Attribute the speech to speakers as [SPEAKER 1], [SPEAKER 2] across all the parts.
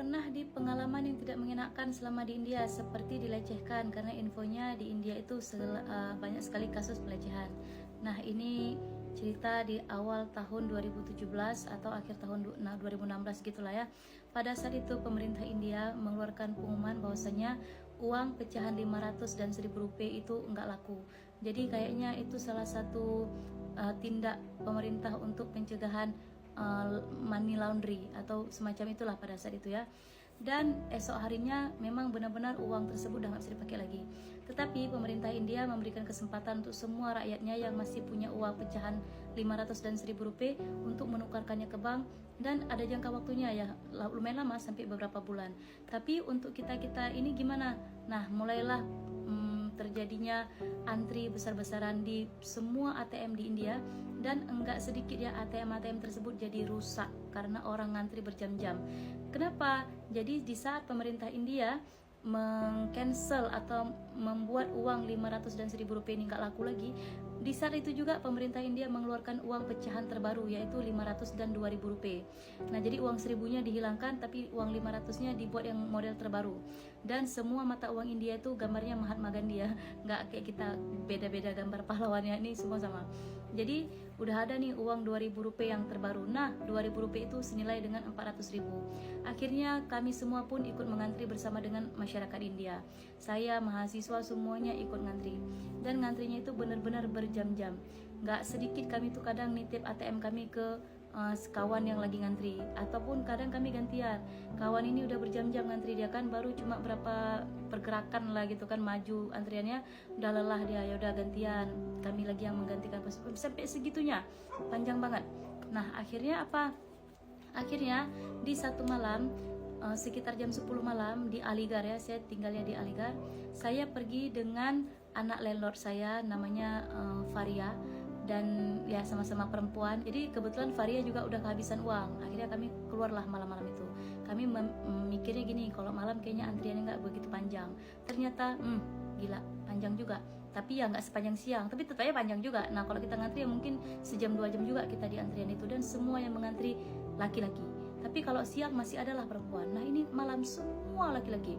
[SPEAKER 1] pernah di pengalaman yang tidak mengenakan selama di India, seperti dilecehkan, karena infonya di India itu banyak sekali kasus pelecehan. Nah, ini cerita di awal tahun 2017 atau akhir tahun 2016 gitulah ya. Pada saat itu pemerintah India mengeluarkan pengumuman bahwasanya uang pecahan 500 dan 1000 rupiah itu enggak laku. Jadi kayaknya itu salah satu tindak pemerintah untuk pencegahan money laundry atau semacam itulah pada saat itu ya. Dan esok harinya memang benar-benar uang tersebut udah nggak bisa dipakai lagi. Tetapi pemerintah India memberikan kesempatan untuk semua rakyatnya yang masih punya uang pecahan 500 dan 1000 rupiah untuk menukarkannya ke bank, dan ada jangka waktunya ya, lumayan lama sampai beberapa bulan. Tapi untuk kita-kita ini gimana? Nah, mulailah terjadinya antri besar-besaran di semua ATM di India, dan enggak sedikit ya ATM-ATM tersebut jadi rusak karena orang ngantri berjam-jam. Kenapa? Jadi di saat pemerintah India meng-cancel atau membuat uang 500 dan 1000 rupiah ini nggak laku lagi, di saat itu juga pemerintah India mengeluarkan uang pecahan terbaru yaitu 500 dan 2000 rupiah. Nah, jadi uang 1000-nya dihilangkan tapi uang 500-nya dibuat yang model terbaru. Dan semua mata uang India itu gambarnya Mahatma Gandhi ya, nggak kayak kita beda-beda gambar pahlawannya, ini semua sama. Jadi udah ada nih uang 2000 rupiah yang terbaru. Nah, 2000 rupiah itu senilai dengan 400.000. Akhirnya kami semua pun ikut mengantri bersama dengan masyarakat India. Saya, mahasiswa, semuanya ikut ngantri. Dan ngantrinya itu benar-benar berjam-jam. Nggak sedikit kami tuh kadang nitip ATM kami ke kawan yang lagi ngantri, ataupun kadang kami gantian. Kawan ini udah berjam-jam ngantri, dia kan baru cuma berapa pergerakan lah gitu kan maju antriannya, udah lelah dia, ya udah gantian, kami lagi yang menggantikan, sampai segitunya panjang banget. Nah, akhirnya apa? Akhirnya di satu malam sekitar jam 10 malam di Aligarh ya, saya tinggalnya di Aligarh, saya pergi dengan anak landlord saya namanya Faria, dan ya sama-sama perempuan. Jadi kebetulan Faria juga udah kehabisan uang. Akhirnya kami keluarlah malam-malam itu. Kami mikirnya gini, kalau malam kayaknya antriannya nggak begitu panjang. Ternyata gila panjang juga. Tapi ya nggak sepanjang siang, tapi tetapnya panjang juga. Nah, kalau kita ngantri ya mungkin sejam 2 jam juga kita di antrian itu, dan semua yang mengantri laki-laki. Tapi kalau siang masih adalah perempuan. Nah, ini malam semua laki-laki.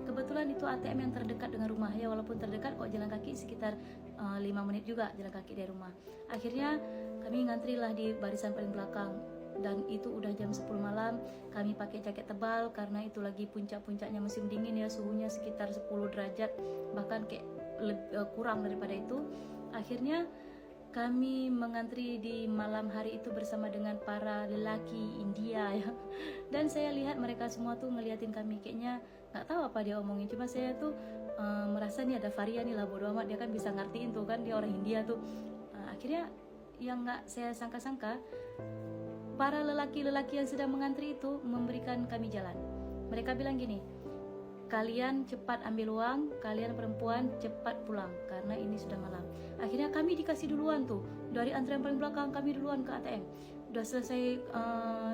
[SPEAKER 1] Kebetulan itu ATM yang terdekat dengan rumah ya, walaupun terdekat kok jalan kaki sekitar 5 menit juga jalan kaki dari rumah. Akhirnya kami ngantrilah di barisan paling belakang, dan itu udah jam 10 malam. Kami pakai jaket tebal karena itu lagi puncak-puncaknya musim dingin ya, suhunya sekitar 10 derajat, bahkan kayak kurang daripada itu. Akhirnya kami mengantri di malam hari itu bersama dengan para lelaki India ya. Dan saya lihat mereka semua tuh ngeliatin kami, kayaknya nggak tahu apa dia omongin. Cuma saya tuh merasa nih ada Faria nih lah, bodo amat, dia kan bisa ngertiin tuh kan, dia orang India tuh. Akhirnya yang nggak saya sangka-sangka, para lelaki-lelaki yang sedang mengantri itu memberikan kami jalan. Mereka bilang gini, kalian cepat ambil uang, kalian perempuan cepat pulang karena ini sudah malam. Akhirnya kami dikasih duluan tuh, dari antrian paling belakang kami duluan ke ATM. Udah selesai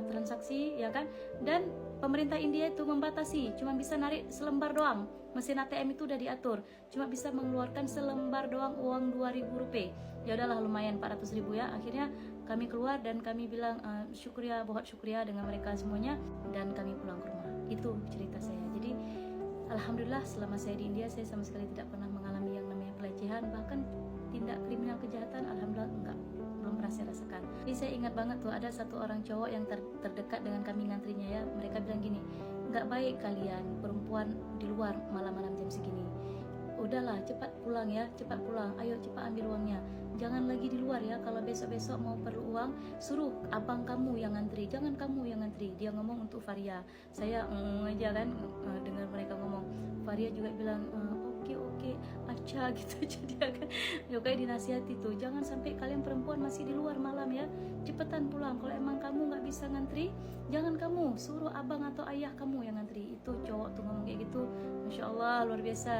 [SPEAKER 1] transaksi ya kan, dan pemerintah India itu membatasi, cuma bisa narik selembar doang. Mesin ATM itu udah diatur, cuma bisa mengeluarkan selembar doang uang 2000 rupiah. Ya udahlah, lumayan 400.000 ya. Akhirnya kami keluar dan kami bilang syukriya, bohot syukriya dengan mereka semuanya, dan kami pulang ke rumah. Itu cerita saya. Jadi alhamdulillah selama saya di India, saya sama sekali tidak pernah mengalami yang namanya pelecehan, bahkan tindak kriminal kejahatan alhamdulillah enggak, belum pernah saya rasakan. Jadi saya ingat banget tuh ada satu orang cowok yang terdekat dengan kami ngantrinya ya. Mereka bilang gini, nggak baik kalian perempuan di luar malam-malam jam segini. Udahlah, cepat pulang ya, cepat pulang, ayo cepat ambil uangnya, jangan lagi di luar ya. Kalau besok-besok mau perlu uang, suruh abang kamu yang ngantri, jangan kamu yang ngantri. Dia ngomong untuk Faria. Saya aja kan dengar mereka ngomong. Faria juga bilang oke, acha gitu aja dia kan. Juga dinasihati tuh, jangan sampai kalian perempuan masih di luar malam ya, cepetan pulang. Kalau emang kamu nggak bisa ngantri, jangan kamu, suruh abang atau ayah kamu yang ngantri. Itu cowok tuh ngomong kayak gitu. Masya Allah, luar biasa.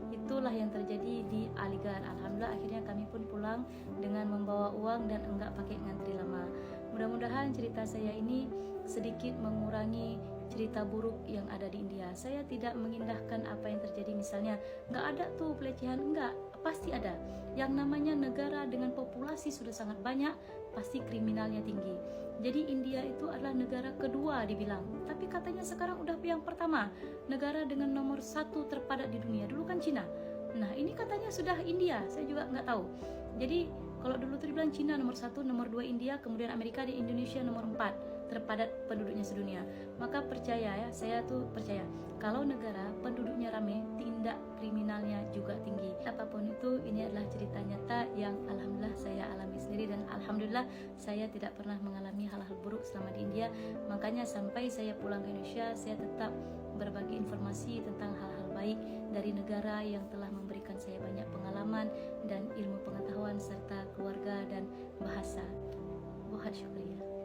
[SPEAKER 1] Itulah yang terjadi di Aligarh. Alhamdulillah akhirnya kami pun pulang dengan membawa uang dan enggak pakai ngantri lama. Mudah-mudahan cerita saya ini sedikit mengurangi cerita buruk yang ada di India. Saya tidak mengindahkan apa yang terjadi, misalnya nggak ada tuh pelecehan, enggak, pasti ada. Yang namanya negara dengan populasi sudah sangat banyak, pasti kriminalnya tinggi. Jadi India itu adalah negara kedua dibilang, tapi katanya sekarang udah yang pertama, negara dengan nomor 1 terpadat di dunia. Dulu kan Cina. Nah ini katanya sudah India, saya juga nggak tahu. Jadi kalau dulu tuh dibilang Cina nomor 1, nomor 2 India, kemudian Amerika, di Indonesia nomor 4 terpadat penduduknya sedunia. Maka percaya ya, saya tuh percaya kalau negara penduduknya ramai, tindak kriminalnya juga tinggi. Apapun itu, ini adalah cerita nyata yang alhamdulillah saya alami sendiri, dan alhamdulillah saya tidak pernah mengalami hal-hal buruk selama di India. Makanya sampai saya pulang ke Indonesia, saya tetap berbagi informasi tentang hal-hal baik dari negara yang telah memberikan saya banyak pengalaman dan ilmu pengetahuan serta keluarga dan bahasa. Wahad syukriya.